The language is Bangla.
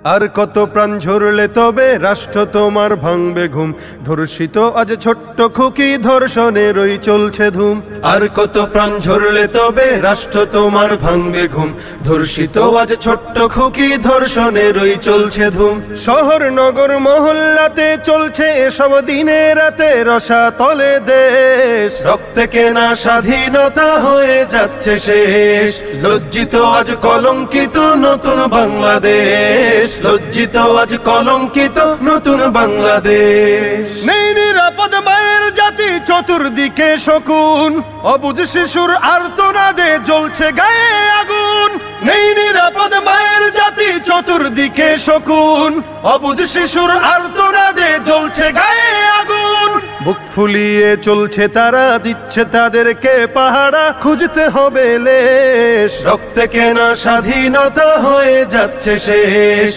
আর কত প্রাণ ঝরলে তবে রাষ্ট্র তোমার ভাঙবে ঘুম। ধর্ষিত আজ ছোট্ট খুকি ধর্ষণেরই চলছে ধুম। আর কত প্রাণ ঝরলে তবে রাষ্ট্র তোমার ভাঙবে ঘুম। ধর্ষিত আজ ছোট্ট খুকি ধর্ষণেরই চলছে ধুম। শহর নগর মহল্লাতে চলছে এসব দিনে রাতে রসাতলে দেশ। রক্তে কেনা স্বাধীনতা হয়ে যাচ্ছে শেষ। লজ্জিত আজ কলঙ্কিত নতুন বাংলাদেশ। লজ্জিত আজ কলঙ্কিত নতুন বাংলাদেশ। নেই নিরাপদ মায়ের জাতি চতুর্দিকে শকুন। অবুঝ শিশুর আর্তনাদে জ্বলছে গায়ে আগুন। নেই নিরাপদ মায়ের জাতি চতুর্দিকে শকুন। অবুঝ শিশুর আর্তনাদে জ্বলছে গায়ে আগুন। বুক ফুলিয়ে চলছে তারা, দিচ্ছে তাদেরকে পাহারা। খুঁজতে হবে লেশ, রক্তে কেনা স্বাধীনতা হয়ে যাচ্ছে শেষ।